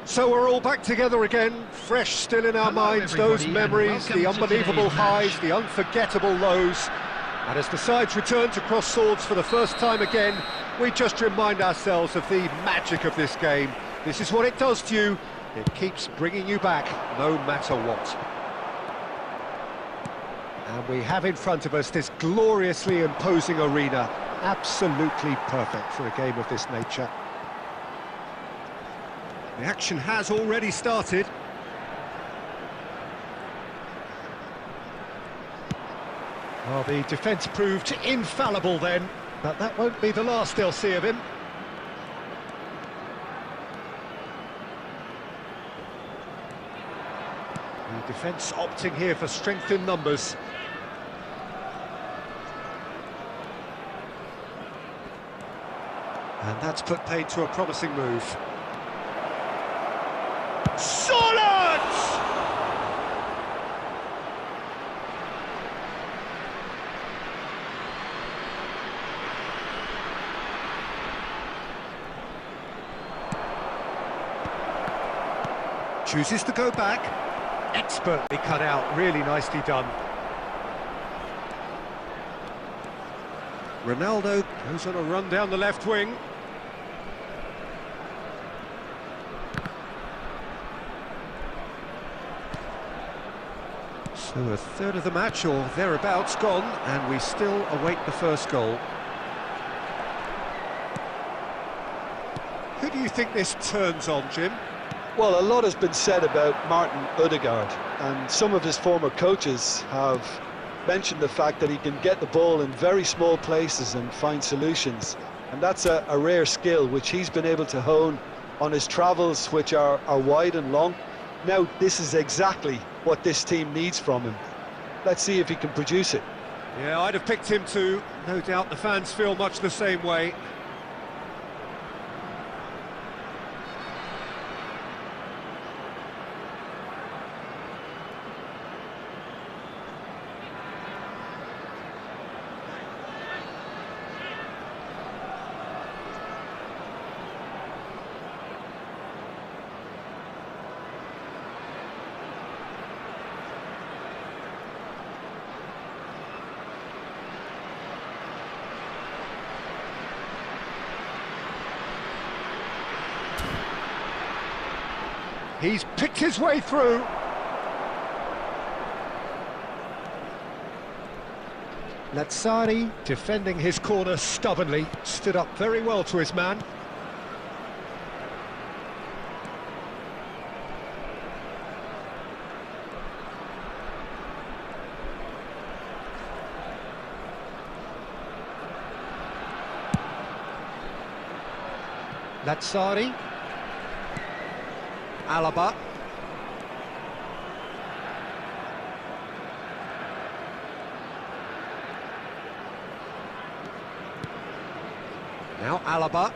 So we're all back together again, fresh still in our minds, those memories, the unbelievable highs, the unforgettable lows. And as the sides return to cross swords for the first time again, we just remind ourselves of the magic of this game. This is what it does to you. It keeps bringing you back, no matter what. And we have in front of us this gloriously imposing arena, absolutely perfect for a game of this nature. The action has already started. Well, the defence proved infallible then, but that won't be the last they'll see of him. The defence opting here for strength in numbers. And that's put paid to a promising move. Solid! Chooses to go back. Expertly cut out, really nicely done. Ronaldo goes on a run down the left wing. So a third of the match, or thereabouts, gone, and we still await the first goal. Who do you think this turns on, Jim? Well, a lot has been said about Martin Ødegaard, and some of his former coaches have mentioned the fact that he can get the ball in very small places and find solutions. And that's a rare skill which he's been able to hone on his travels, which are wide and long. Now, this is exactly what this team needs from him. Let's see if he can produce it. Yeah, I'd have picked him too. No doubt the fans feel much the same way. He's picked his way through. Lazzari, defending his corner stubbornly, stood up very well to his man. Lazzari. Alaba. Now Alaba.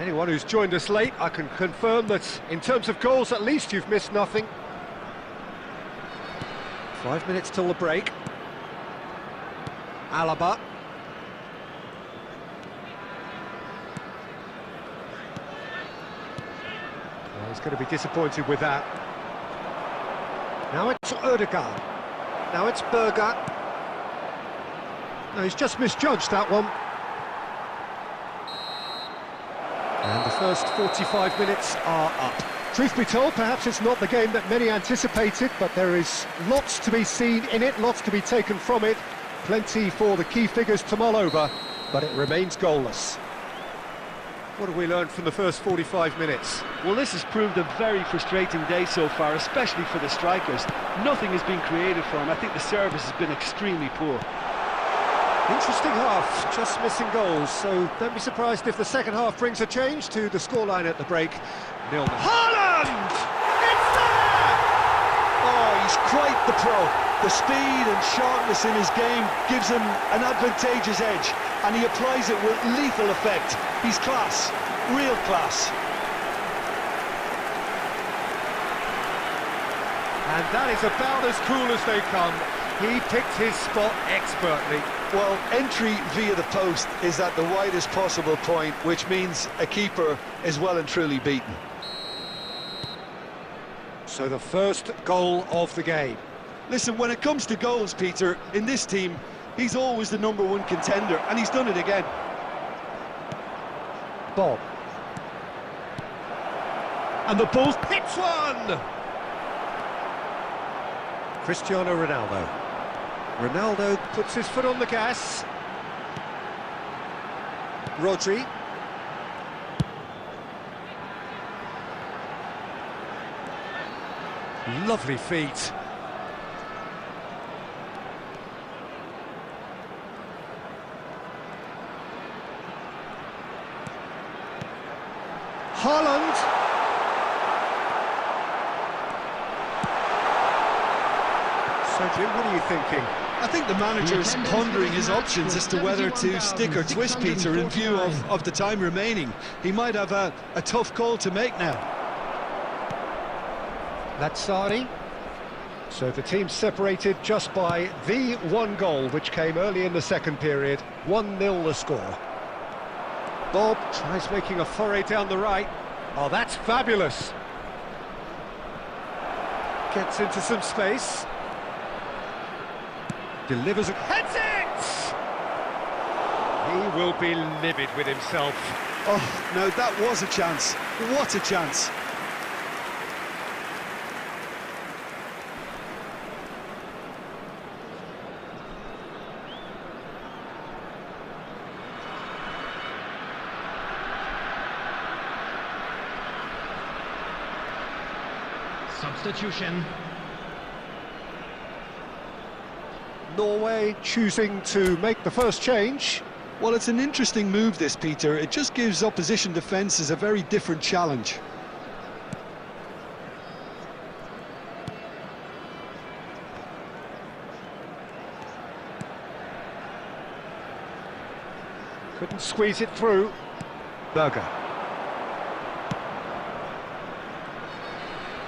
Anyone who's joined us late, I can confirm that in terms of goals, at least you've missed nothing. 5 minutes till the break. Alaba. Well, he's going to be disappointed with that. Now it's Odegaard. Now it's Berger. No, he's just misjudged that one. And the first 45 minutes are up. Truth be told, perhaps it's not the game that many anticipated, but there is lots to be seen in it, lots to be taken from it. Plenty for the key figures to mull over, but it remains goalless. What have we learned from the first 45 minutes? Well, this has proved a very frustrating day so far, especially for the strikers. Nothing has been created for them. I think the service has been extremely poor. Interesting half, just missing goals, so don't be surprised if the second half brings a change to the scoreline at the break. 0-0. Haaland! It's there! Oh, he's quite the pro. The speed and sharpness in his game gives him an advantageous edge, and he applies it with lethal effect. He's class, real class. And that is about as cool as they come. He picked his spot expertly. Well, entry via the post is at the widest possible point, which means a keeper is well and truly beaten. So the first goal of the game. Listen, when it comes to goals, Peter, in this team, he's always the #1 contender, and he's done it again. Bob. And the ball hits one! Cristiano Ronaldo. Ronaldo puts his foot on the gas. Rodri. Lovely feet. Haaland. So Jim, what are you thinking? I think the manager's pondering his options as to whether to stick or twist, Peter, in view of the time remaining. He might have a tough call to make now. Lazzari. So the team separated just by the one goal, which came early in the second period. 1-0 the score. Bob tries making a foray down the right. Oh, that's fabulous. Gets into some space. Delivers it. Heads it! He will be livid with himself. Oh, no, that was a chance. What a chance. Substitution. Norway choosing to make the first change. Well, it's an interesting move, this, Peter. It just gives opposition defences a very different challenge. Couldn't squeeze it through. Berger.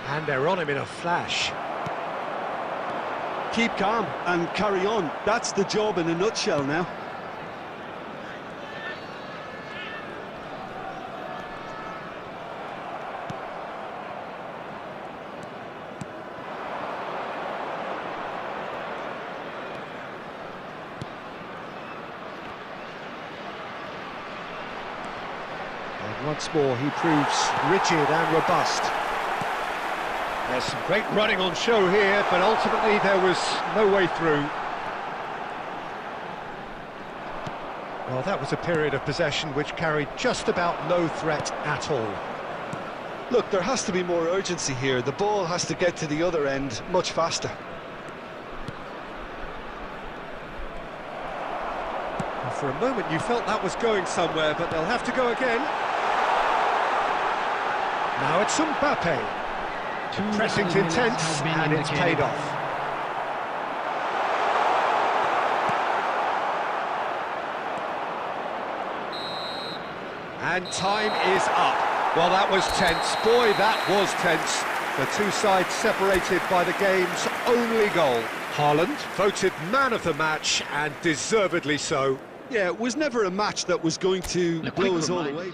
And they're on him in a flash. Keep calm and carry on. That's the job in a nutshell now. And once more he proves rigid and robust. There's some great running on show here, but ultimately there was no way through. Well, that was a period of possession which carried just about no threat at all. Look, there has to be more urgency here. The ball has to get to the other end much faster. And for a moment you felt that was going somewhere, but they'll have to go again. Now it's Mbappe. Pressing's intense, and it's paid off. And time is up. Well, that was tense. Boy, that was tense. The two sides separated by the game's only goal. Haaland voted man of the match, and deservedly so. Yeah, it was never a match that was going to blow us all away.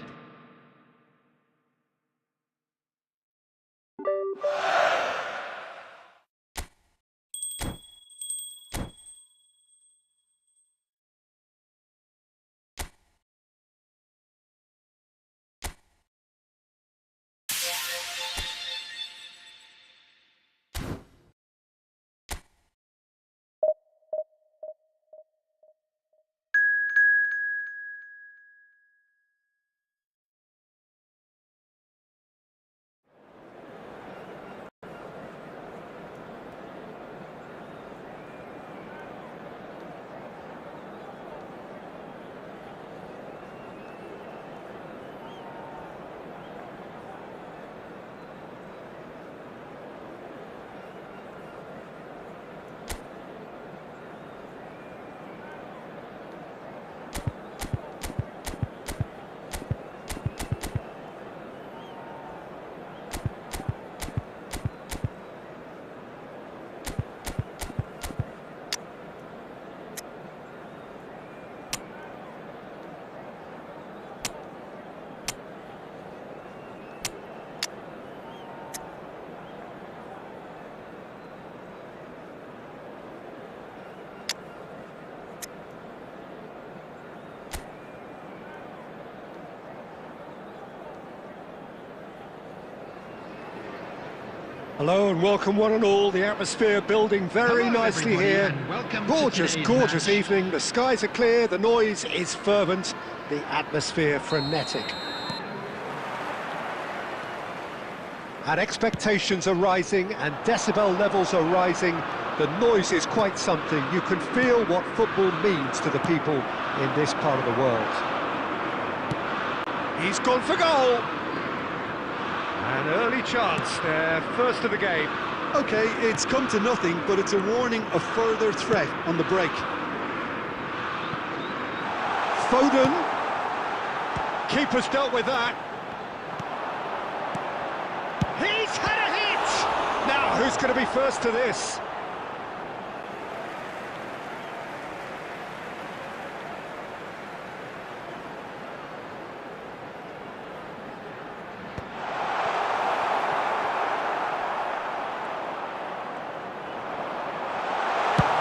Hello and welcome one and all. The atmosphere building very nicely here. Gorgeous, gorgeous evening. The skies are clear, the noise is fervent, the atmosphere frenetic. And expectations are rising and decibel levels are rising. The noise is quite something. You can feel what football means to the people in this part of the world. He's gone for goal. An early chance there, first of the game. OK, it's come to nothing, but it's a warning of further threat on the break. Foden. Keeper's dealt with that. He's had a hit! Now, who's going to be first to this?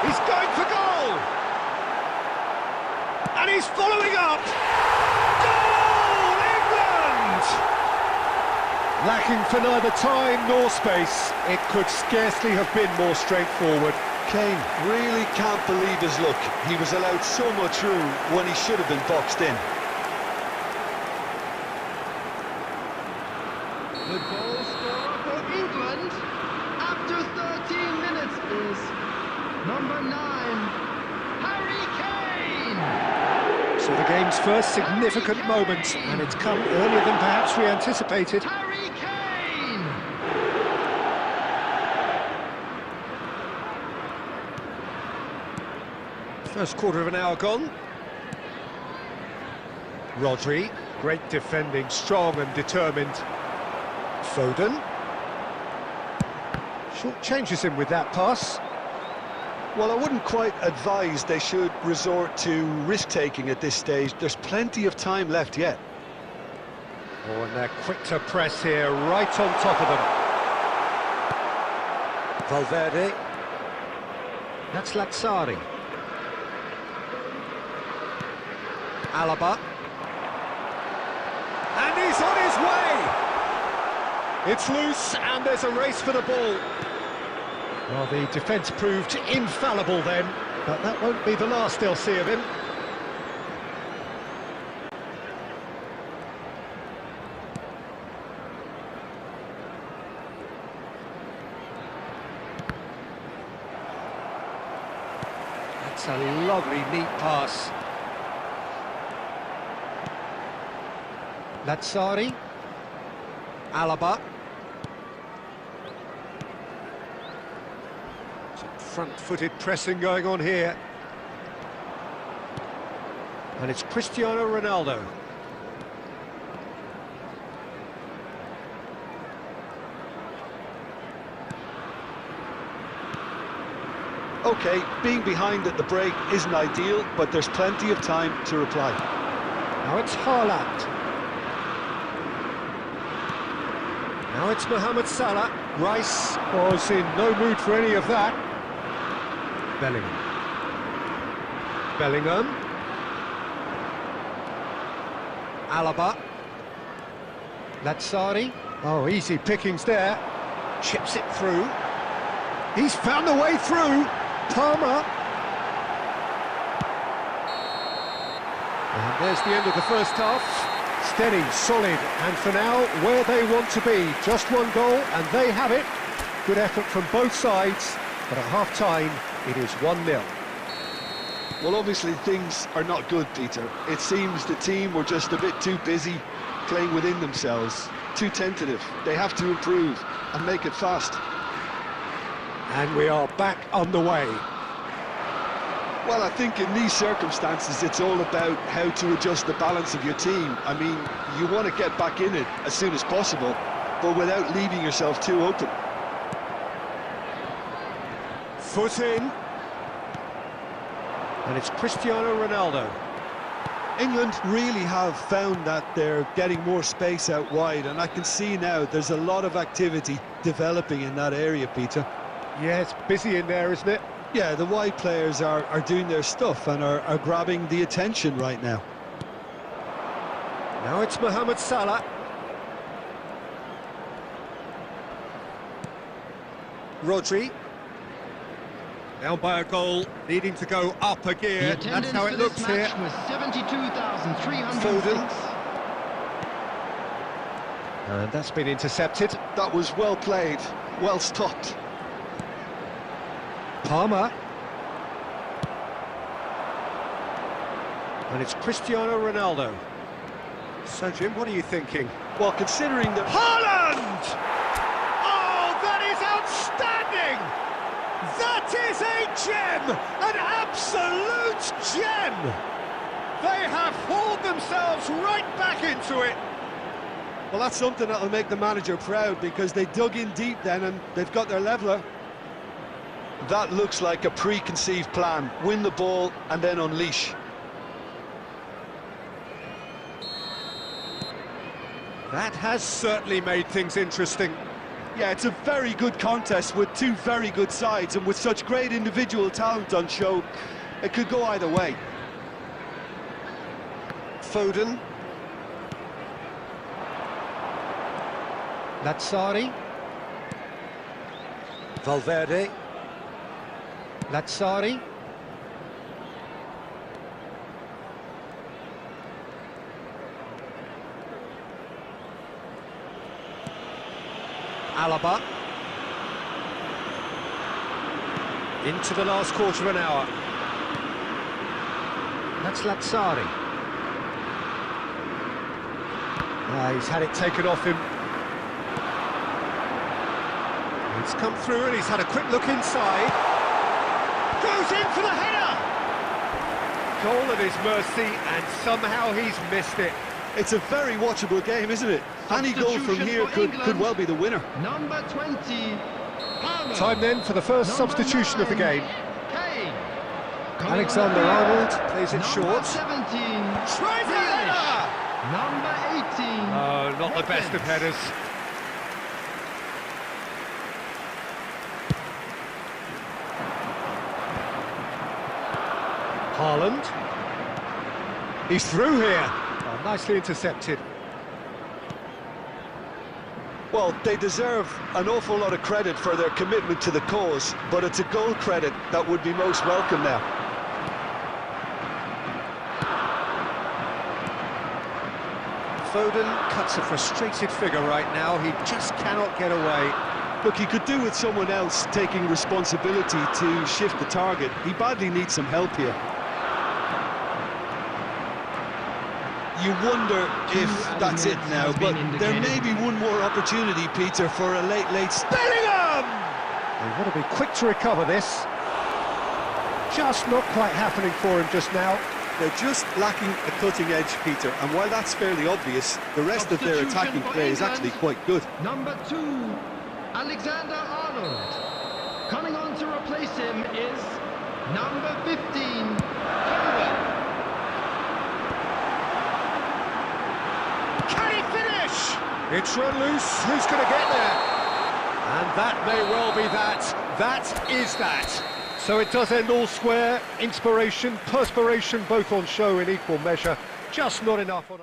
He's going for goal! And he's following up! Goal! England! Lacking for neither time nor space, it could scarcely have been more straightforward. Kane really can't believe his luck. He was allowed so much room when he should have been boxed in. The goal scorer for England after 13 minutes is number 9, Harry Kane! So the game's first significant moment, and it's come earlier than perhaps we anticipated. Harry Kane! First quarter of an hour gone. Rodri, great defending, strong and determined. Foden. Short changes him with that pass. Well, I wouldn't quite advise they should resort to risk-taking at this stage. There's plenty of time left yet. Oh, and they're quick to press here, right on top of them. Valverde. That's Lazzari. Alaba. And he's on his way! It's loose, and there's a race for the ball. Well, the defence proved infallible then, but that won't be the last they'll see of him. That's a lovely, neat pass. Lazzari. Alaba. Front-footed pressing going on here. And it's Cristiano Ronaldo. OK, being behind at the break isn't ideal, but there's plenty of time to reply. Now it's Haaland. Now it's Mohamed Salah. Rice was in no mood for any of that. Bellingham. Alaba. Lazzari. Oh, easy pickings there. Chips it through. He's found the way through. Palmer. And there's the end of the first half. Steady, solid, and for now, where they want to be. Just one goal, and they have it. Good effort from both sides, but at half-time, it is 1-0. Well, obviously things are not good, Peter. It seems the team were just a bit too busy playing within themselves, too tentative. They have to improve and make it fast. And we are back on the way. Well, I think in these circumstances, it's all about how to adjust the balance of your team. I mean, you want to get back in it as soon as possible, but without leaving yourself too open. Foot in. And it's Cristiano Ronaldo. England really have found that they're getting more space out wide, and I can see now there's a lot of activity developing in that area, Peter. Yeah, it's busy in there, isn't it? Yeah, the wide players are doing their stuff and are grabbing the attention right now. Now it's Mohamed Salah. Rodri. Down by a goal, needing to go up a gear. That's how it looks here. Was 72,306. Foden. And that's been intercepted. That was well played, well stopped. Palmer. And it's Cristiano Ronaldo. So, Jim, what are you thinking? Well, considering that... Haaland! Oh, that is outstanding! That is a gem! An absolute gem! They have hauled themselves right back into it. Well, that's something that'll make the manager proud, because they dug in deep then and they've got their leveller. That looks like a preconceived plan. Win the ball and then unleash. That has certainly made things interesting. Yeah, it's a very good contest with two very good sides, and with such great individual talent on show, it could go either way. Foden. Lazzari. Valverde. Lazzari. Alaba. Into the last quarter of an hour. That's Lazzari. He's had it taken off him. He's come through and he's had a quick look inside. Goes in for the header! Goal at his mercy, and somehow he's missed it. It's a very watchable game, isn't it? Any goal from here could well be the winner. Number 20, Palmer. Time then for the first Number substitution 9, of the game. Kane. Alexander-Arnold plays it short. Number 17, Tries the Grealish. header! Number 18. Oh, not the best of headers. Haaland. He's through here. Oh, nicely intercepted. Well, they deserve an awful lot of credit for their commitment to the cause, but it's a goal credit that would be most welcome now. Foden cuts a frustrated figure right now. He just cannot get away. Look, he could do with someone else taking responsibility to shift the target. He badly needs some help here. You wonder if that's it now, but there may be one more opportunity, Peter, for a late... Bellingham! They want to be quick to recover this. Just not quite happening for him just now. They're just lacking a cutting edge, Peter, and while that's fairly obvious, the rest of their attacking play is actually quite good. Number 2, Alexander-Arnold. Coming on to replace him is number 15, Turnip. Can he finish? It's run loose. Who's going to get there? And that may well be that. That is that. So it does end all square. Inspiration, perspiration, both on show in equal measure. Just not enough on...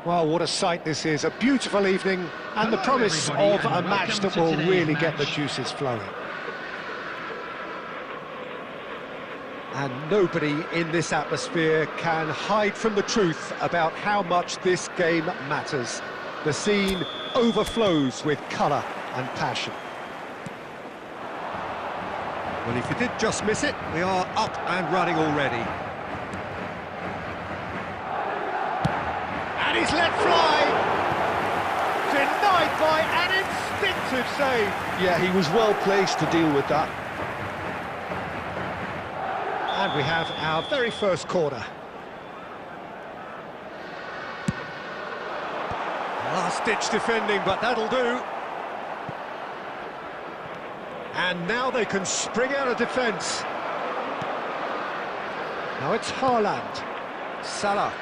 Well, what a sight this is. A beautiful evening and the promise of a match that will really get the juices flowing. And nobody in this atmosphere can hide from the truth about how much this game matters. The scene overflows with colour and passion. Well, if you did just miss it, we are up and running already. And he's let fly! Denied by an instinctive save. Yeah, he was well placed to deal with that. And we have our very first corner. Last-ditch defending, but that'll do. And now they can spring out of defence. Now it's Haaland. Salah.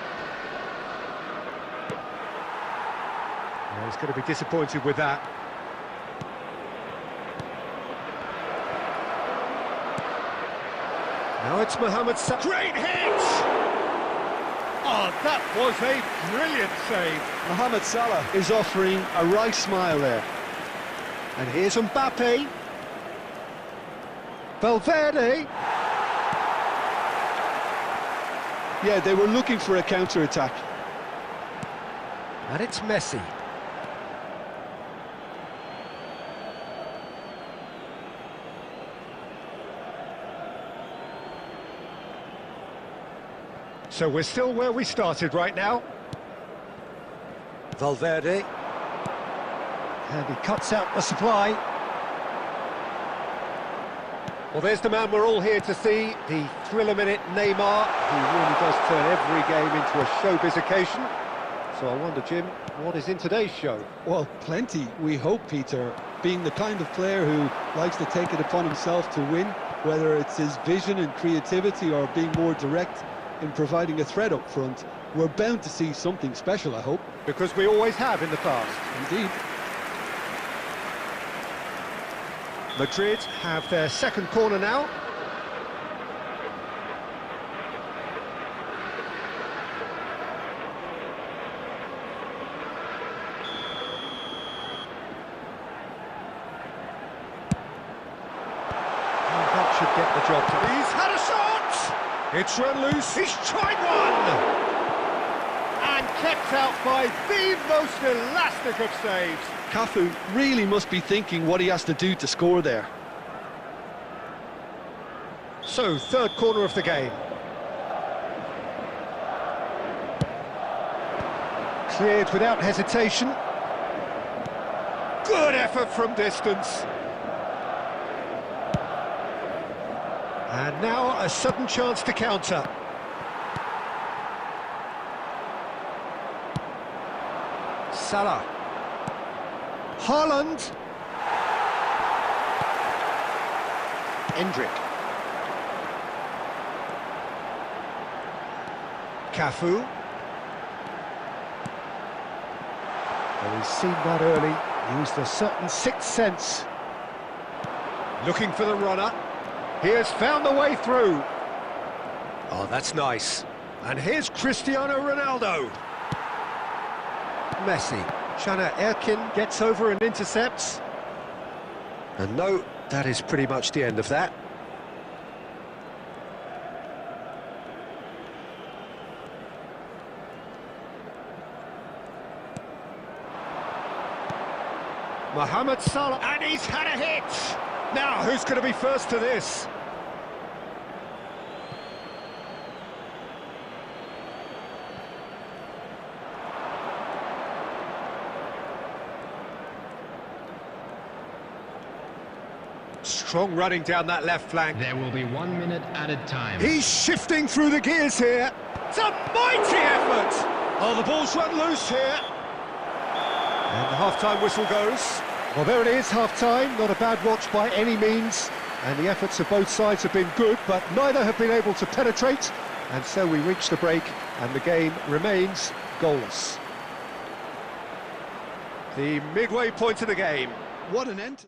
Oh, he's going to be disappointed with that. Now it's Mohamed Salah. Great hit! Oh, that was a brilliant save. Mohamed Salah is offering a right smile there. And here's Mbappe. Valverde. Yeah, they were looking for a counter-attack. And it's Messi. So we're still where we started right now. Valverde. And he cuts out the supply. Well, there's the man we're all here to see, the thriller-minute Neymar, who really does turn every game into a showbiz occasion. So I wonder, Jim, what is in today's show? Well, plenty, we hope, Peter. Being the kind of player who likes to take it upon himself to win, whether it's his vision and creativity or being more direct in providing a threat up front, we're bound to see something special, I hope. Because we always have in the past. Indeed. Madrid have their second corner now. That should get the job done. He's had a shot! It's run loose, he's tried one! And kept out by the most elastic of saves. Cafu really must be thinking what he has to do to score there. So, third corner of the game. Cleared without hesitation. Good effort from distance. And now a sudden chance to counter. Salah. Haaland. Endrick. Cafu. Well, he's seen that early, used a certain sixth sense. Looking for the runner. He has found the way through. Oh, that's nice. And here's Cristiano Ronaldo. Messi. Chana Erkin gets over and intercepts. And no, that is pretty much the end of that. Mohamed Salah, and he's had a hit! Now, who's going to be first to this? Strong running down that left flank. There will be 1 minute added time. He's shifting through the gears here. It's a mighty effort! Oh, the ball's run loose here. And the half-time whistle goes. Well, there it is, half-time. Not a bad watch by any means. And the efforts of both sides have been good, but neither have been able to penetrate. And so we reach the break, and the game remains goalless. The midway point of the game. What an end.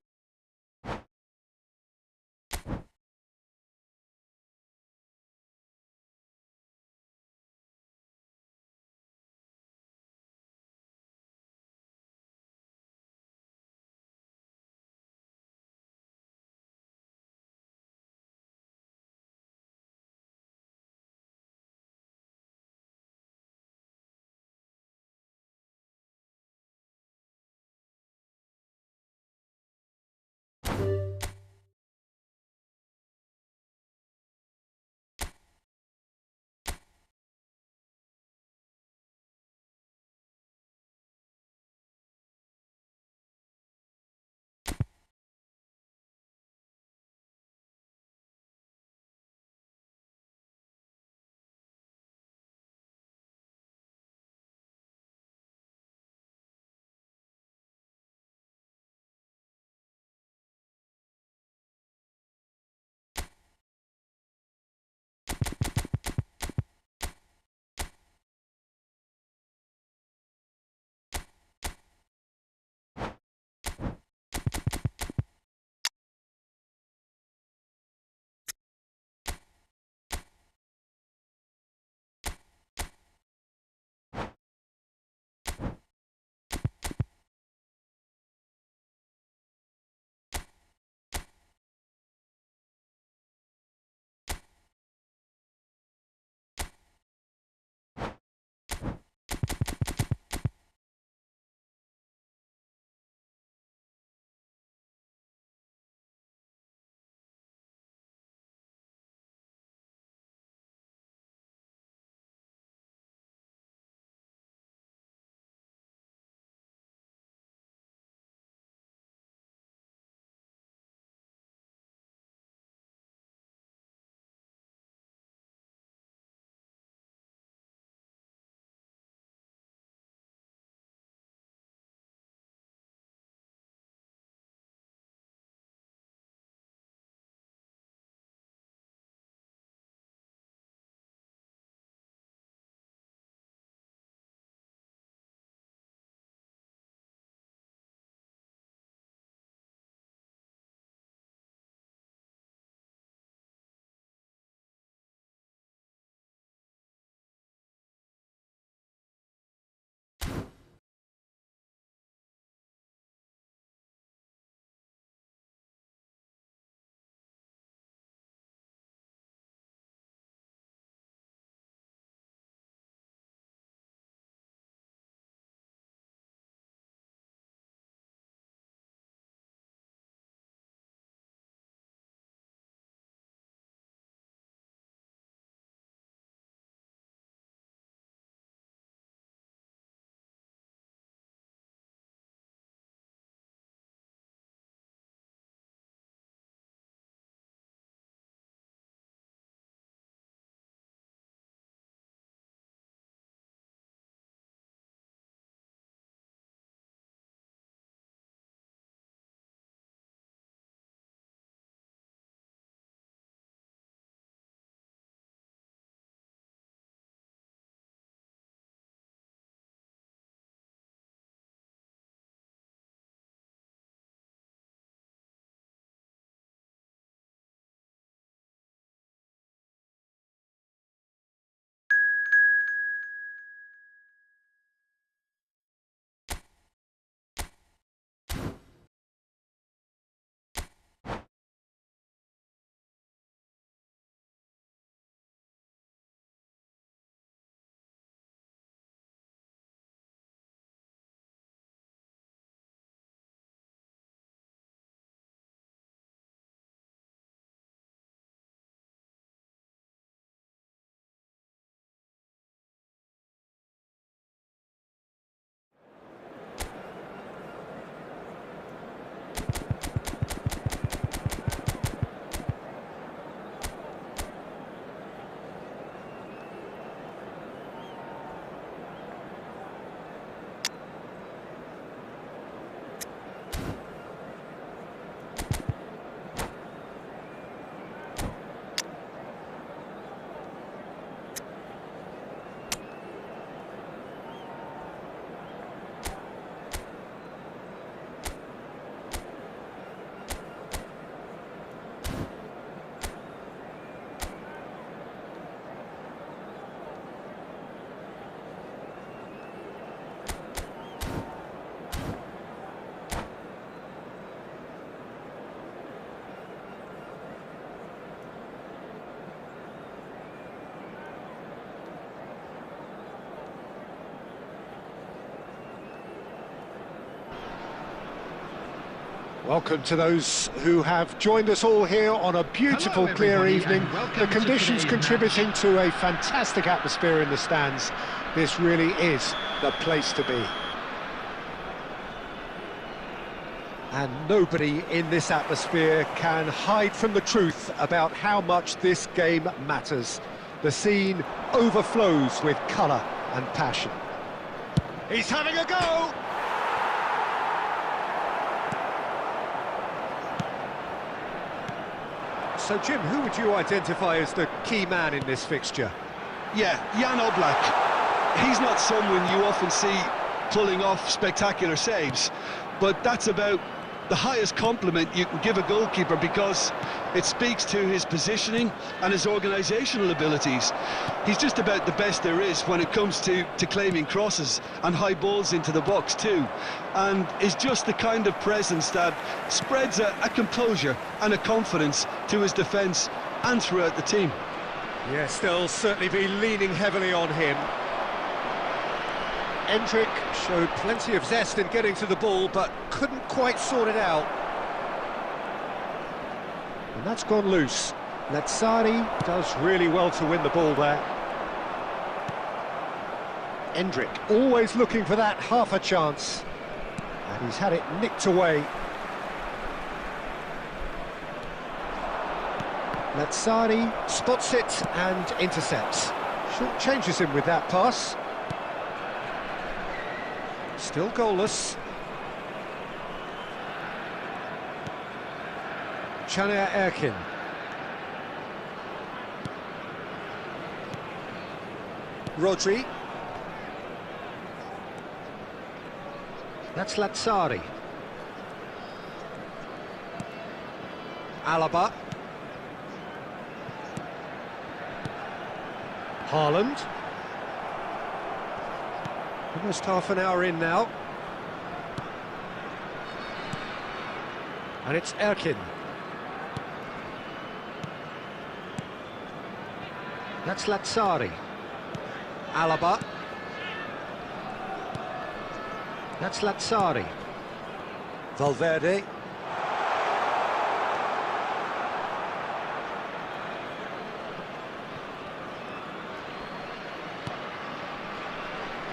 Welcome to those who have joined us all here on a beautiful, clear evening. The conditions contributing to a fantastic atmosphere in the stands. This really is the place to be. And nobody in this atmosphere can hide from the truth about how much this game matters. The scene overflows with colour and passion. He's having a go! So, Jim, who would you identify as the key man in this fixture? Yeah, Jan Oblak. He's not someone you often see pulling off spectacular saves, but that's about the highest compliment you can give a goalkeeper, because it speaks to his positioning and his organisational abilities. He's just about the best there is when it comes to claiming crosses and high balls into the box too, and is just the kind of presence that spreads a composure and a confidence to his defence and throughout the team. Yes, they'll certainly be leaning heavily on him. Endrick showed plenty of zest in getting to the ball, but couldn't quite sort it out. And that's gone loose. Lazzari does really well to win the ball there. Endrick always looking for that half a chance. And he's had it nicked away. Lazzari spots it and intercepts. Short changes him with that pass. Still goalless. Caner Erkin. Rodri. That's Lazzari. Alaba. Haaland. Almost half an hour in now. And it's Erkin. That's Lazzari. Alaba. That's Lazzari. Valverde.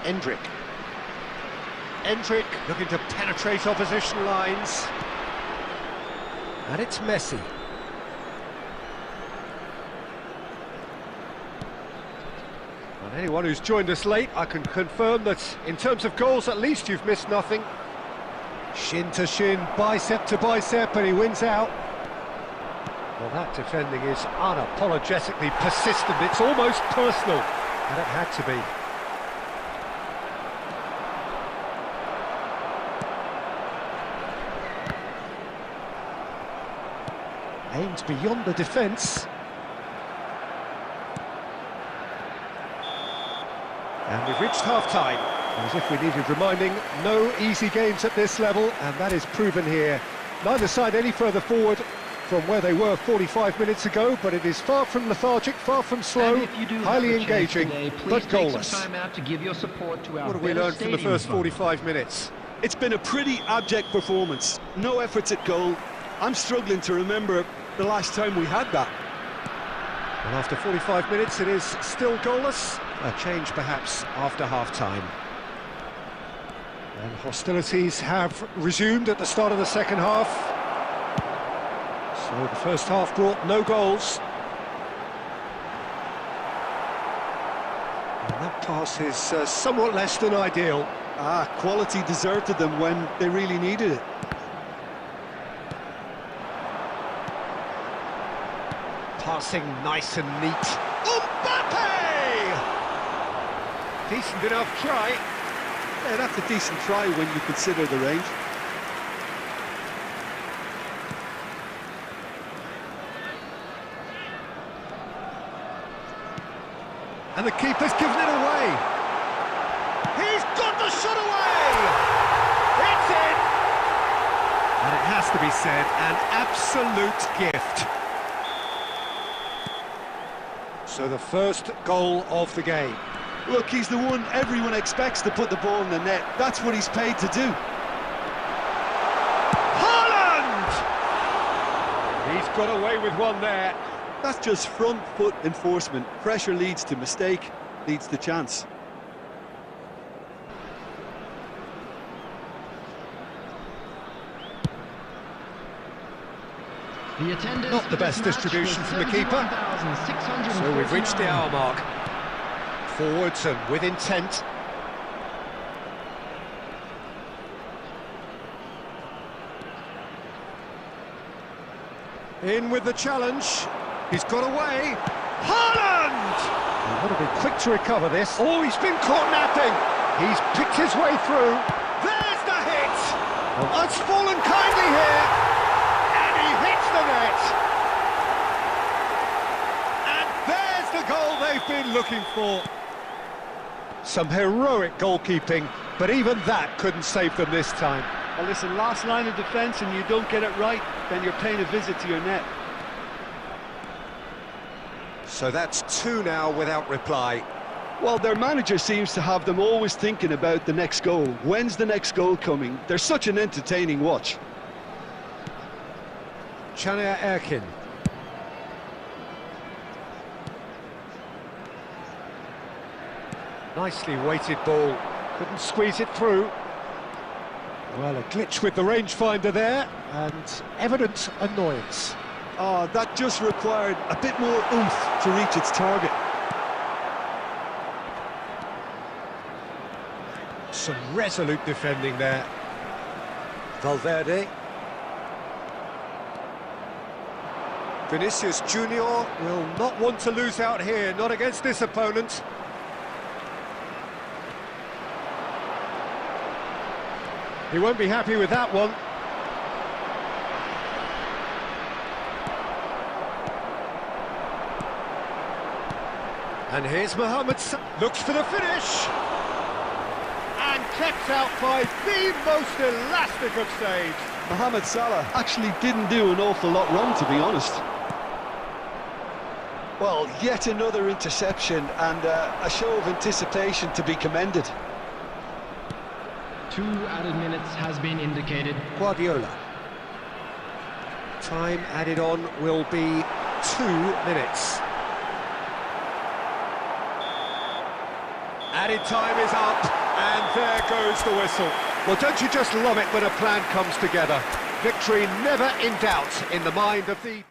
Endrick. Endrick looking to penetrate opposition lines. And it's Messi. And anyone who's joined us late, I can confirm that in terms of goals, at least you've missed nothing. Shin to shin, bicep to bicep, and he wins out. Well, that defending is unapologetically persistent. It's almost personal, and it had to be. Aimed beyond the defence. And we've reached half-time. As if we needed reminding, no easy games at this level, and that is proven here. Neither side any further forward from where they were 45 minutes ago, but it is far from lethargic, far from slow, highly engaging, today, but goalless. Take some time out to give your support to our What have we learned from the first 45 minutes? It's been a pretty abject performance. No efforts at goal. I'm struggling to remember the last time we had that. And after 45 minutes, it is still goalless. A change perhaps after half-time. And hostilities have resumed at the start of the second half. So the first half brought no goals. And that pass is somewhat less than ideal. Quality deserted them when they really needed it. Passing nice and neat. Mbappe! Decent enough try. Yeah, that's a decent try when you consider the range. And the keeper's given it away. He's got the shot away! It's in! And it has to be said, an absolute gift. So the first goal of the game. Look, he's the one everyone expects to put the ball in the net. That's what he's paid to do. Haaland! got away with one there. That's just front foot enforcement. Pressure leads to mistake, leads to chance. Not the best distribution from the keeper. So we've reached the hour mark. Forwards and with intent. In with the challenge. He's got away. Haaland! He's got to be quick to recover this. Oh, he's been caught napping. He's picked his way through. There's the hit! Oh, it's fallen kindly here. And he hits the net. And there's the goal they've been looking for. Some heroic goalkeeping, but even that couldn't save them this time. Well, listen, last line of defence and you don't get it right, then you're paying a visit to your net. So that's 2 now without reply. Well, their manager seems to have them always thinking about the next goal. When's the next goal coming? They're such an entertaining watch. Chania Erkin. Nicely weighted ball. Couldn't squeeze it through. Well, a glitch with the rangefinder there, and evident annoyance. Oh, that just required a bit more oomph to reach its target. Some resolute defending there. Valverde. Vinicius Junior will not want to lose out here, not against this opponent. He won't be happy with that one. And here's Mohamed looks for the finish. And kept out by the most elastic of saves. Mohamed Salah actually didn't do an awful lot wrong, to be honest. Well, yet another interception and a show of anticipation to be commended. 2 added minutes has been indicated. Guardiola. Time added on will be 2 minutes. Added time is up, and there goes the whistle. Well, don't you just love it when a plan comes together? Victory never in doubt in the mind of the...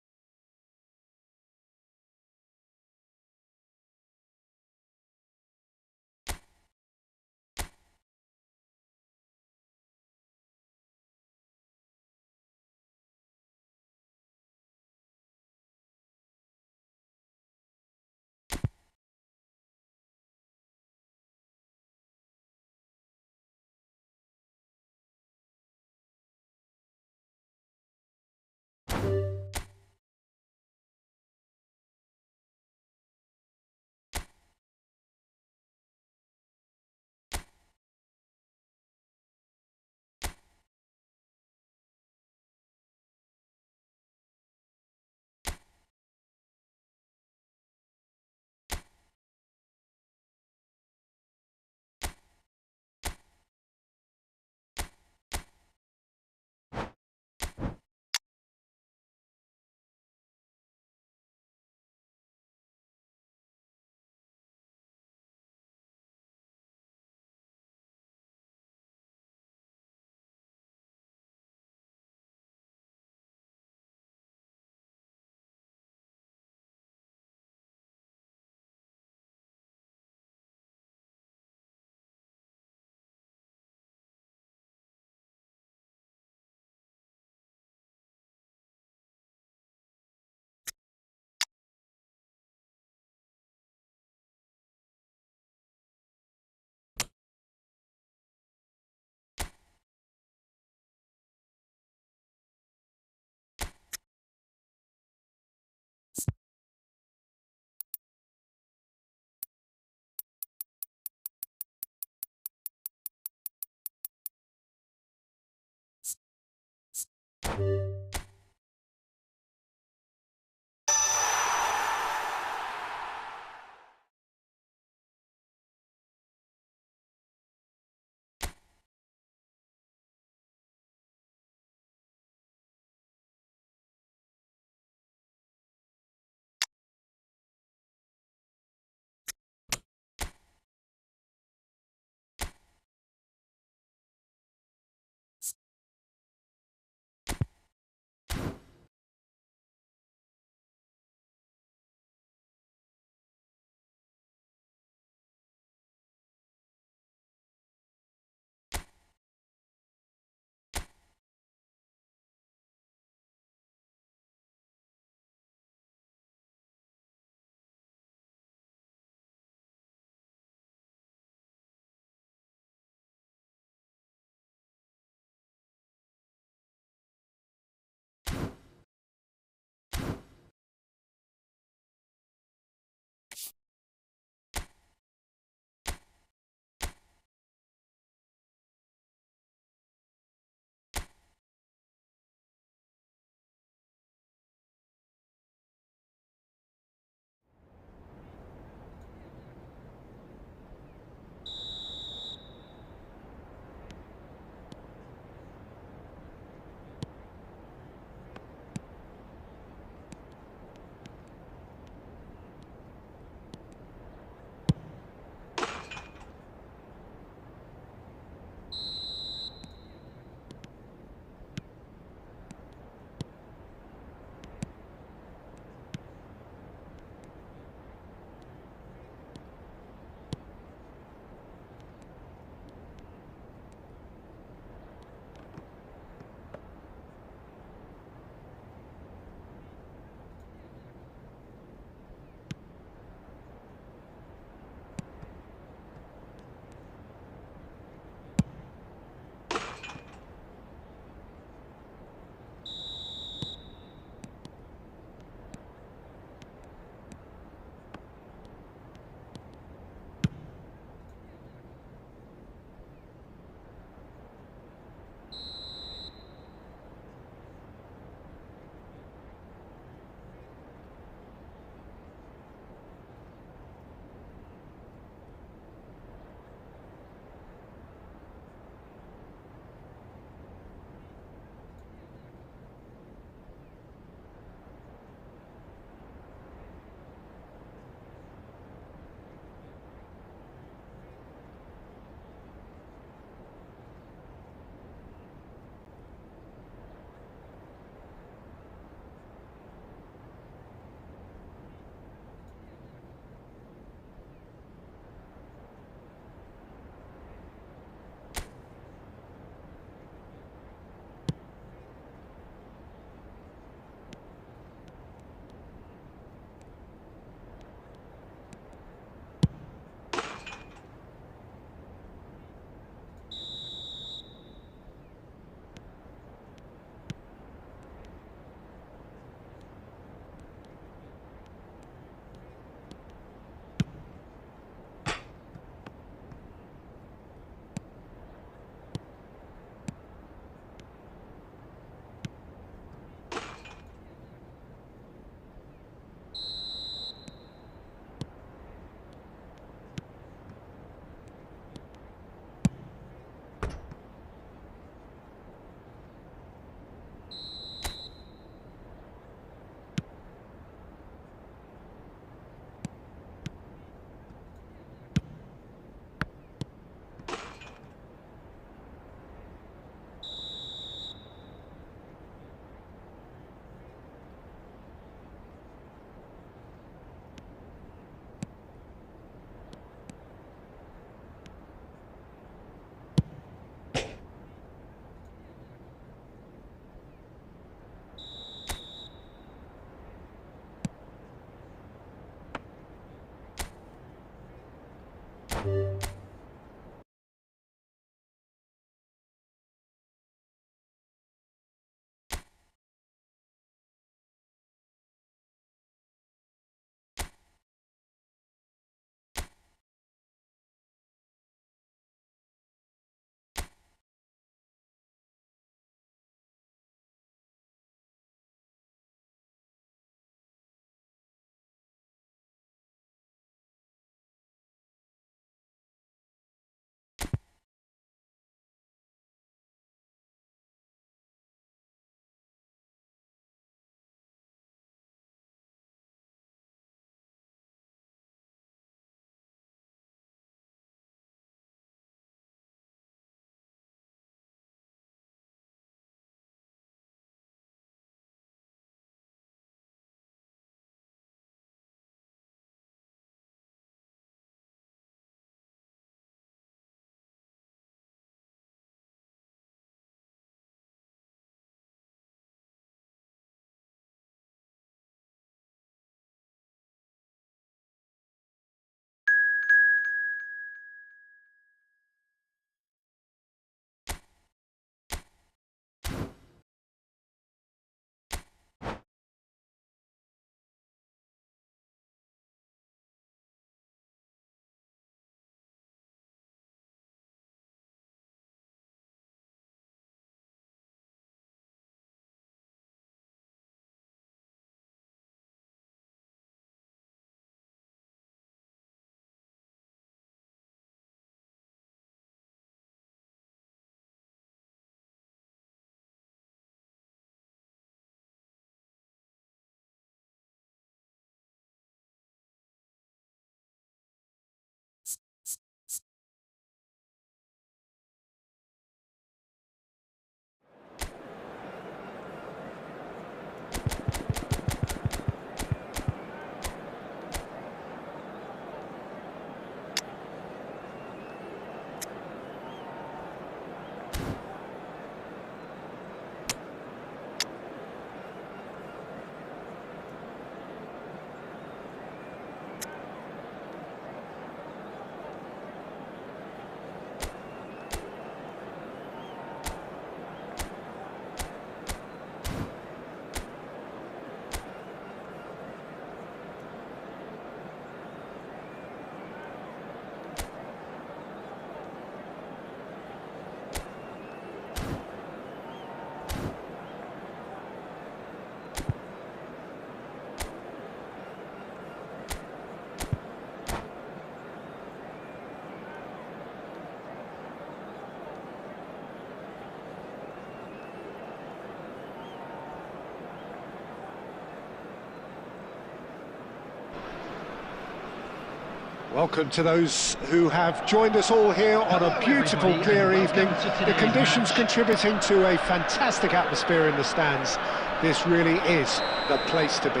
Welcome to those who have joined us all here on a beautiful, clear evening. The conditions contributing to a fantastic atmosphere in the stands. This really is the place to be.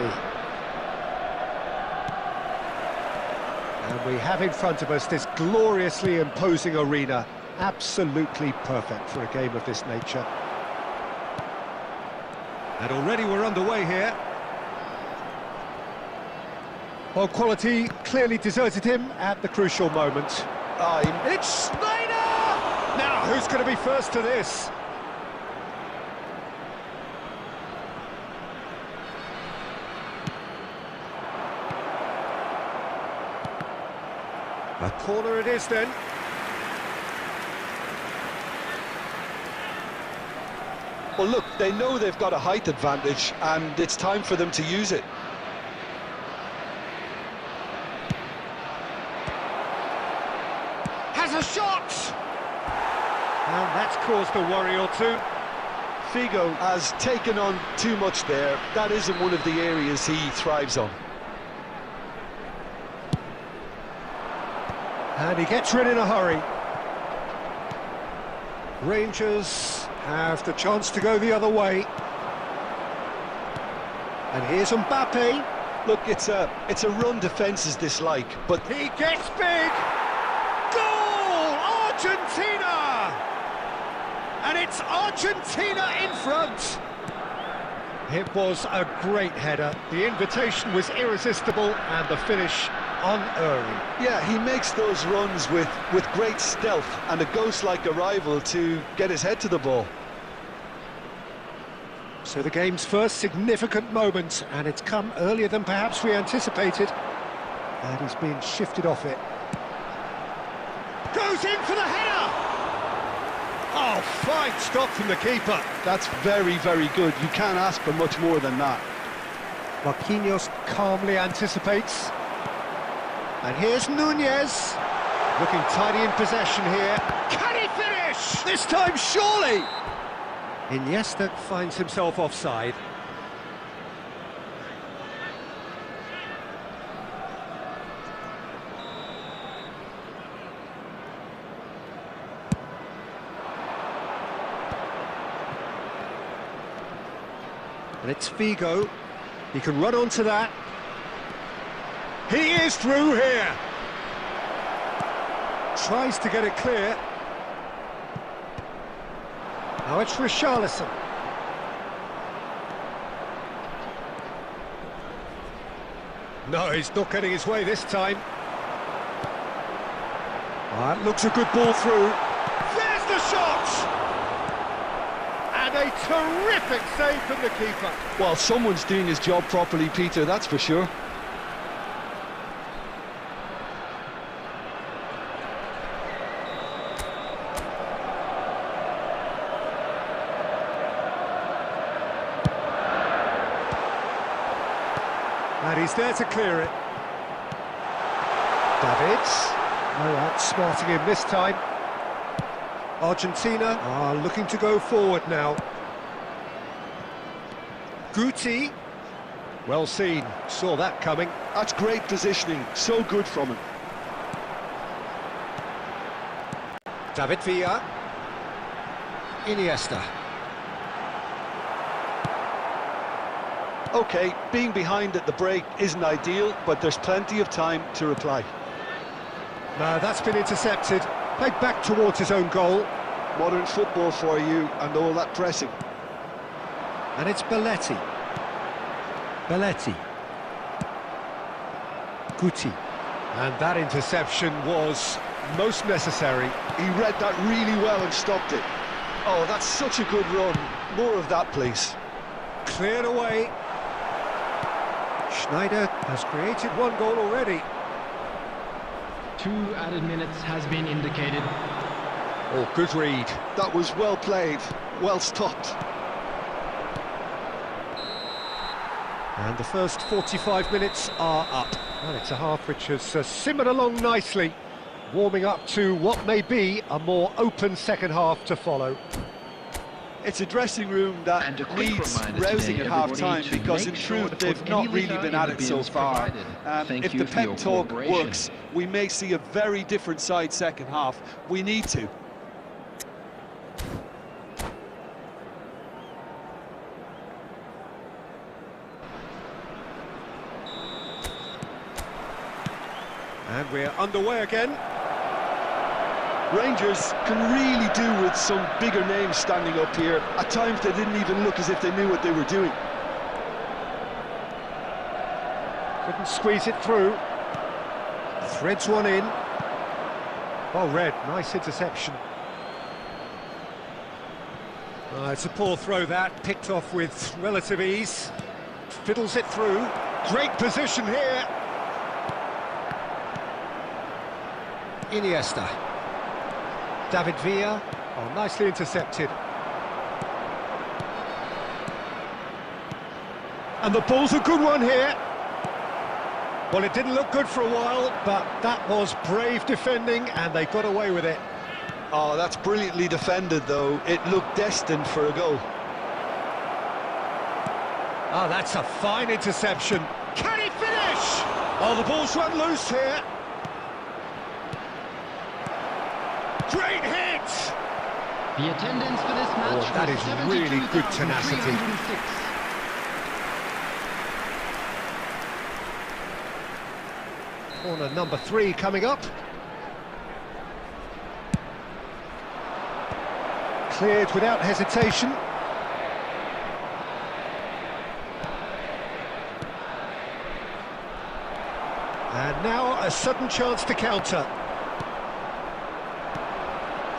And we have in front of us this gloriously imposing arena. Absolutely perfect for a game of this nature. And already we're underway here. Well, quality clearly deserted him at the crucial moment. It's Snyder! Now, who's going to be first to this? A corner it is then. Well, look, they know they've got a height advantage, and it's time for them to use it. Has a shot! And that's caused a worry or two. Figo has taken on too much there. That isn't one of the areas he thrives on. And he gets rid in a hurry. Rangers have the chance to go the other way. And here's Mbappe. Look, it's a run defences dislike, but He gets big! Goal! Argentina! And it's Argentina in front! It was a great header. The invitation was irresistible and the finish unerring. yeah, he makes those runs with great stealth and a ghost-like arrival to get his head to the ball. So the game's first significant moment, and it's come earlier than perhaps we anticipated. And he's been shifted off it. Goes in for the header! Oh, fine stop from the keeper. That's very, very good. You can't ask for much more than that. Marquinhos calmly anticipates. And here's Nunez. Looking tidy in possession here. Can he finish? This time, surely! Iniesta finds himself offside. And it's Figo. He can run onto that. He is through here. Tries to get it clear. Now it's Richarlison. No, he's not getting his way this time. That looks a good ball through. There's the shot! And a terrific save from the keeper. Well, someone's doing his job properly, Peter, that's for sure. And he's there to clear it. Davids. Oh, outsmarting him this time. Argentina are looking to go forward now. Guti. Well seen. Saw that coming. That's great positioning. So good from him. David Villa. Iniesta. OK, being behind at the break isn't ideal, but there's plenty of time to reply. No, that's been intercepted. Played back towards his own goal. Modern football for you and all that pressing. And it's Belletti. Belletti. Guti. And that interception was most necessary. He read that really well and stopped it. Oh, that's such a good run. More of that, please. Cleared away. Schneider has created one goal already. 2 added minutes has been indicated. Oh, good read. That was well played, well stopped. And the first 45 minutes are up. Well, it's a half which has simmered along nicely, warming up to what may be a more open second half to follow. It's a dressing room that needs rousing at half-time because in truth they've not really been at it so far. If the pep talk works, we may see a very different side second half. We need to. And we're underway again. Rangers can really do with some bigger names standing up here. At times they didn't even look as if they knew what they were doing. Couldn't squeeze it through. Threads one in. Well read, nice interception. It's a poor throw that, picked off with relative ease. Fiddles it through. Great position here. Iniesta. David Villa, oh, nicely intercepted. And the ball's a good one here. Well, it didn't look good for a while, but that was brave defending, and they got away with it. Oh, that's brilliantly defended, though. It looked destined for a goal. Oh, that's a fine interception. Can he finish? Oh, the ball's run loose here. Great hit! The attendance for this match that is really good tenacity. Corner number 3 coming up. Cleared without hesitation. And now a sudden chance to counter.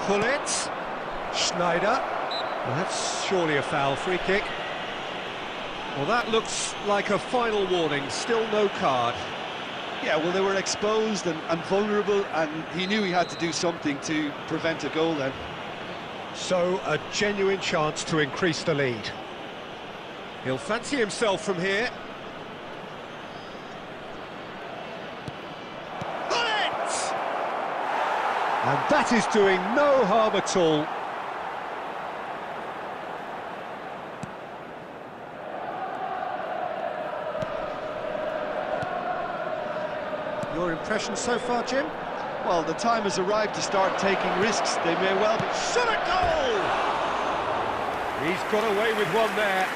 Hullet, Schneider, well, that's surely a foul, free kick. Well, that looks like a final warning, still no card. Yeah, well, they were exposed and vulnerable, and he knew he had to do something to prevent a goal then. So, a genuine chance to increase the lead. He'll fancy himself from here. And that is doing no harm at all. Your impression so far, Jim? Well, the time has arrived to start taking risks. They may well be... Shot a goal! He's got away with one there.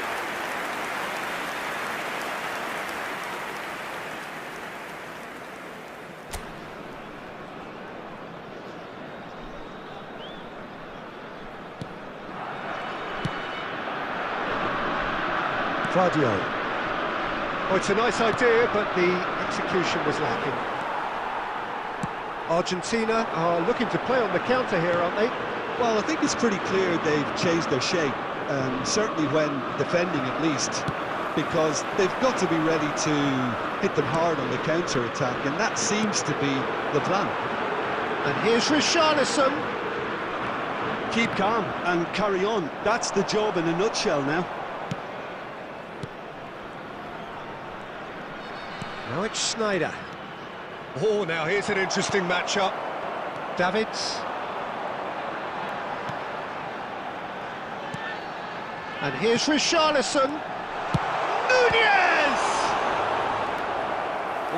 Claudio. Oh, it's a nice idea, but the execution was lacking. Argentina are looking to play on the counter here, aren't they? Well, I think it's pretty clear they've changed their shape, certainly when defending at least, because they've got to be ready to hit them hard on the counter-attack, and that seems to be the plan. And here's Richarlison. Keep calm and carry on. That's the job in a nutshell now. Now it's Schneider. Oh, now here's an interesting matchup. Davids. And here's Richarlison. Nunez!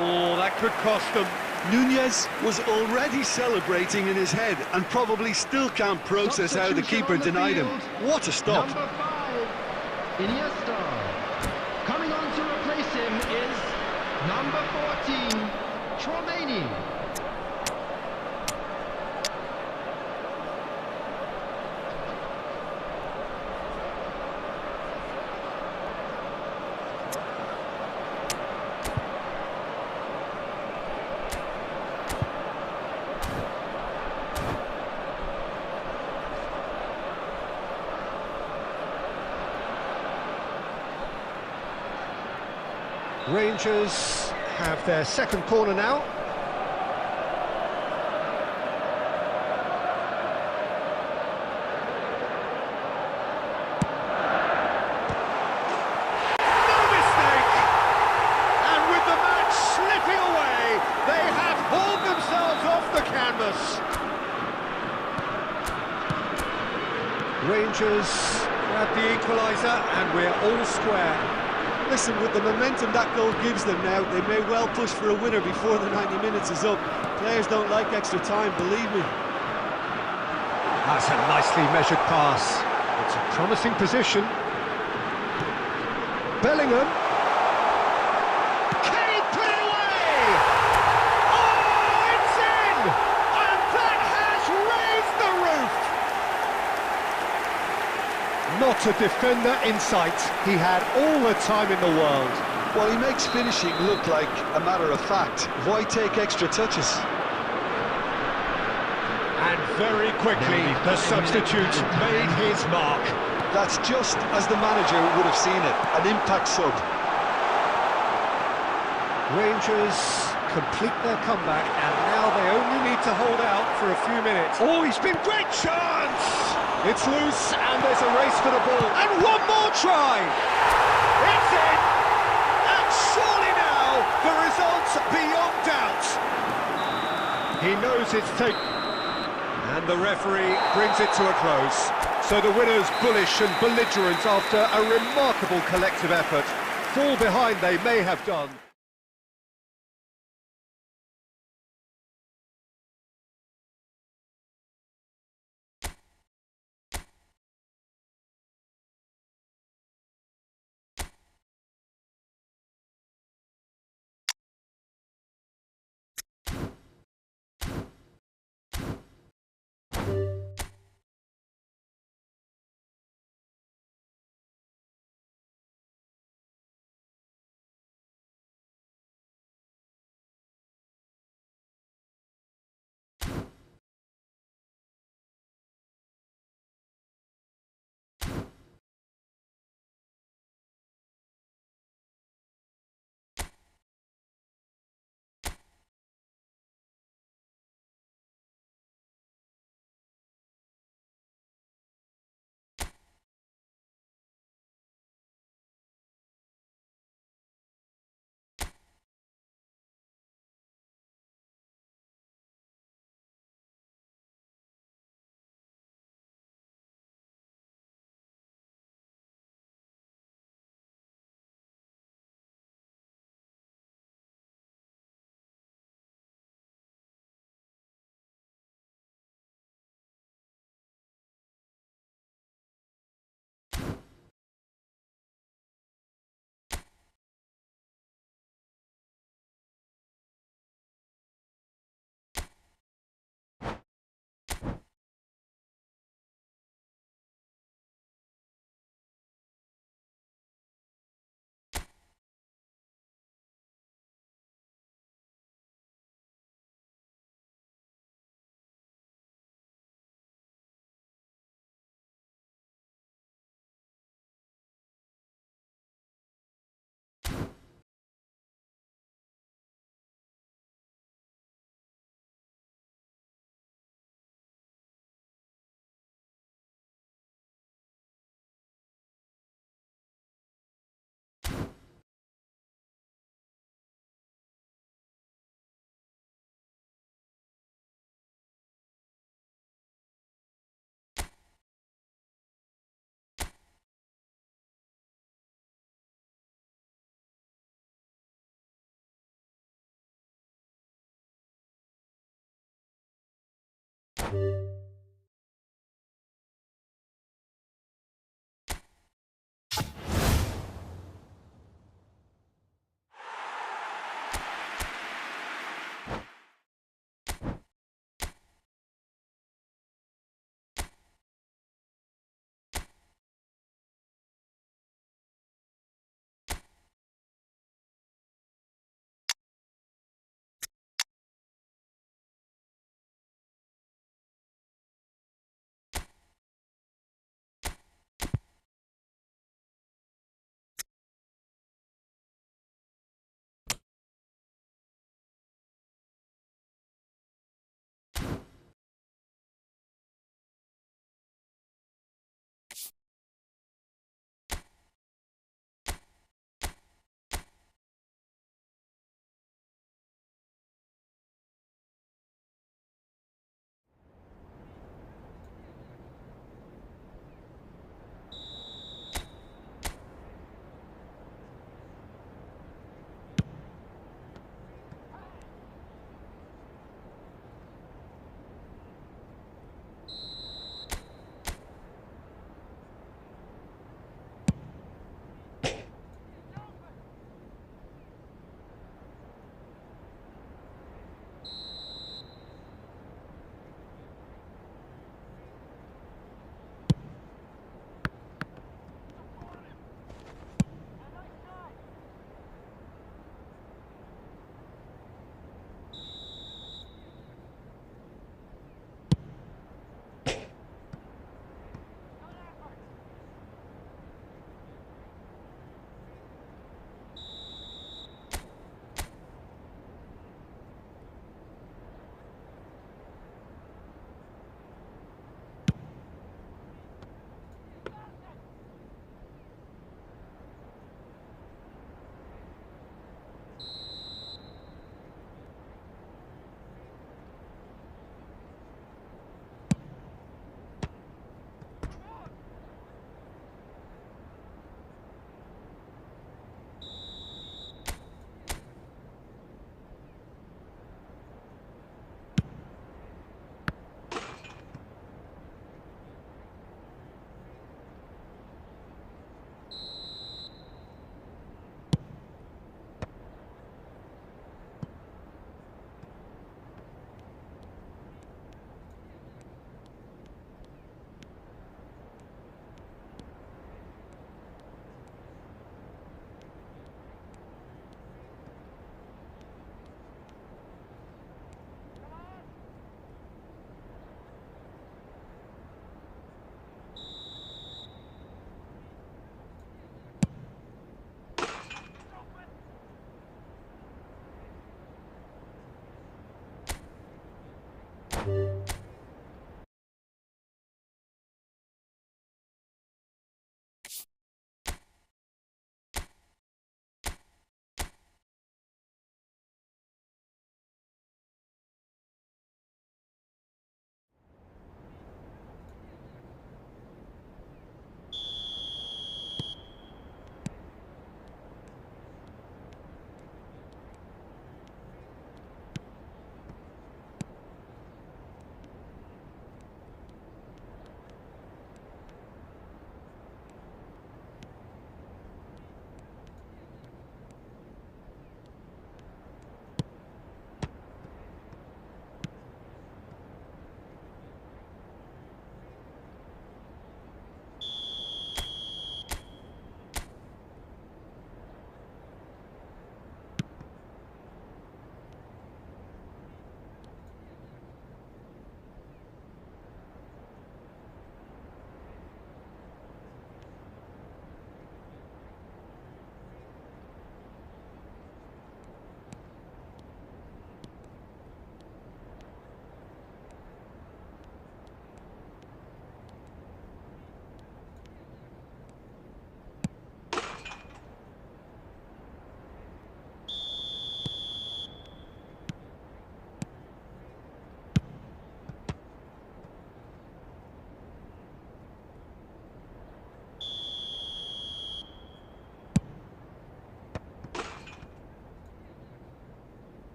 Oh, that could cost them. Nunez was already celebrating in his head and probably still can't process how the keeper denied him. What a stop. Number 5, Iniesta. Coming on him is number 14, Tromani. Rangers have their second corner now. No mistake! And with the match slipping away, they have hauled themselves off the canvas. Rangers grab the equaliser and we're all square. Listen, with the momentum that goal gives them now, they may well push for a winner before the 90 minutes is up. Players don't like extra time, believe me. That's a nicely measured pass. It's a promising position. Bellingham. Can he put it away? Oh, it's in! And that has raised the roof! Not a defender in sight. He had all the time in the world. Well, he makes finishing look like a matter of fact. Why take extra touches? And very quickly, the substitute made his mark. That's just as the manager would have seen it, an impact sub. Rangers complete their comeback, and now they only need to hold out for a few minutes. Oh, he's been great chance! It's loose, and there's a race for the ball. And one more try! It's in! And surely now, the result's beyond doubt. He knows it's taken. And the referee brings it to a close. So the winners bullish and belligerent after a remarkable collective effort. Fall behind they may have done.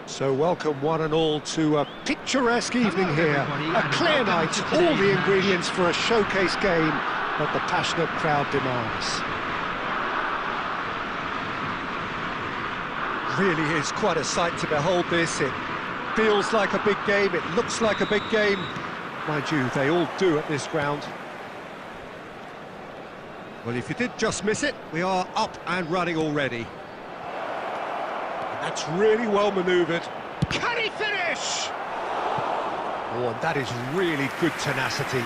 So welcome one and all to a picturesque evening here. A clear night, all the ingredients for a showcase game that the passionate crowd demands. Really is quite a sight to behold this. It feels like a big game, it looks like a big game. Mind you, they all do at this ground. Well, if you did just miss it, we are up and running already. That's really well manoeuvred. Can he finish? Oh, and that is really good tenacity.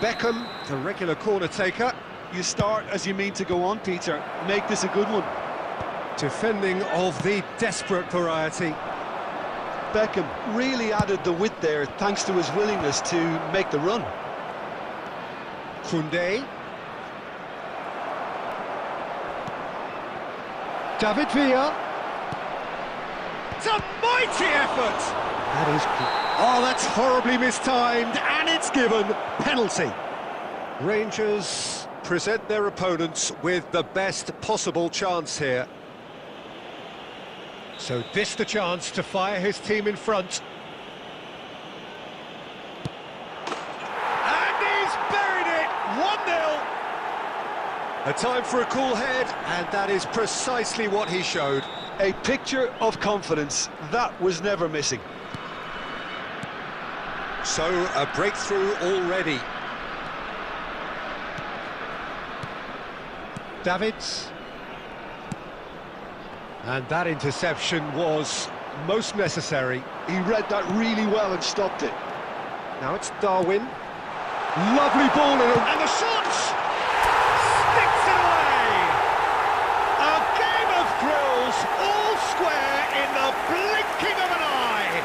Beckham, the regular corner taker. You start as you mean to go on, Peter. Make this a good one. Defending of the desperate variety. Beckham really added the width there thanks to his willingness to make the run. Koundé. David Villa. It's a mighty effort! That is... Oh, that's horribly mistimed, and it's given. Penalty. Rangers present their opponents with the best possible chance here. So this the chance to fire his team in front. And he's buried it! 1-0. A time for a cool head, and that is precisely what he showed. A picture of confidence. That was never missing. So, a breakthrough already. Davids. And that interception was most necessary. He read that really well and stopped it. Now it's Darwin. Lovely ball and the shot! Sticks it away! A game of thrills, all square in the blinking of an eye!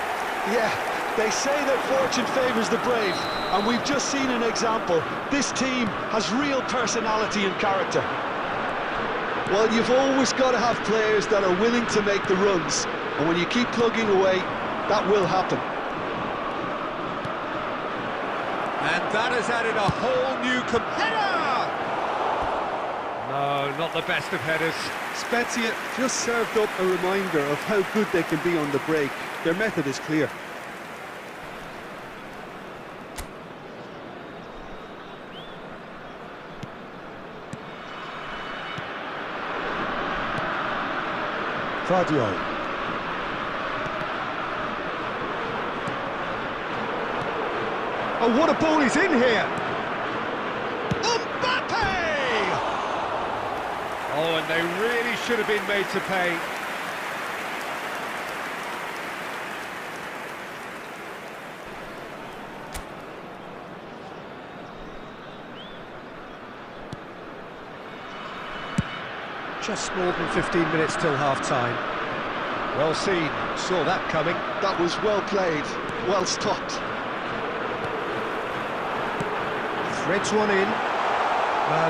Yeah, they say that fortune favours the brave, and we've just seen an example. This team has real personality and character. Well, you've always got to have players that are willing to make the runs, and when you keep plugging away, that will happen. And that has added a whole new header! No, not the best of headers. Spezia just served up a reminder of how good they can be on the break. Their method is clear. Fadio. Oh, what a ball he's in here! Mbappe! Oh, and they really should have been made to pay. Just more than 15 minutes till half-time. Well seen, saw that coming. That was well played, well stopped. Threads one in.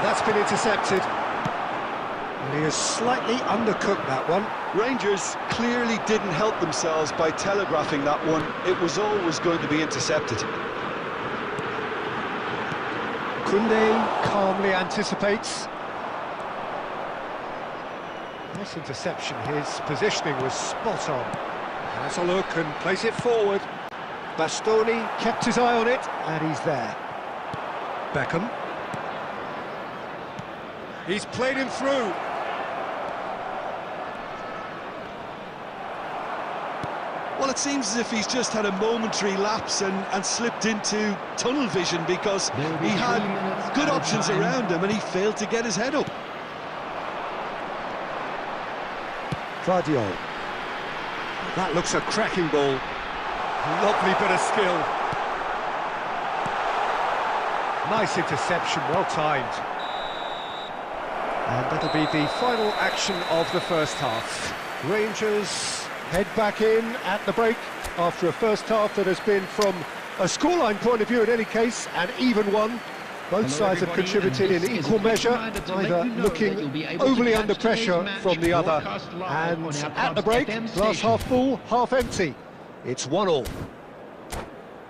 That's been intercepted. And he has slightly undercooked that one. Rangers clearly didn't help themselves by telegraphing that one. It was always going to be intercepted. Kunde calmly anticipates. Nice interception, his positioning was spot on. Has a look and plays it forward. Bastoni kept his eye on it, and he's there. Beckham. He's played him through. Well, it seems as if he's just had a momentary lapse and slipped into tunnel vision, because he had good options around him and he failed to get his head up. Vardiol. That looks a cracking ball. Lovely bit of skill. Nice interception, well timed. And that'll be the final action of the first half. Rangers head back in at the break after a first half that has been, from a scoreline point of view in any case, an even one. Both sides have contributed in equal measure, neither looking overly under pressure from the other. And at the break, glass half full, half empty. It's 1-1.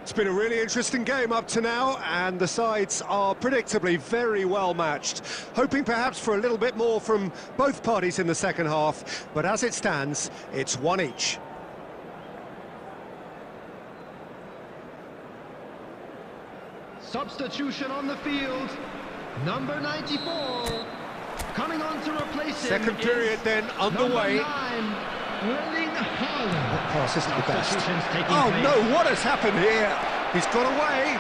It's been a really interesting game up to now, and the sides are predictably very well matched. Hoping perhaps for a little bit more from both parties in the second half, but as it stands, it's 1 each. Substitution on the field. Number 94. Coming on to replace him. Second period then underway. That pass isn't the best. Oh no, what has happened here? He's got away.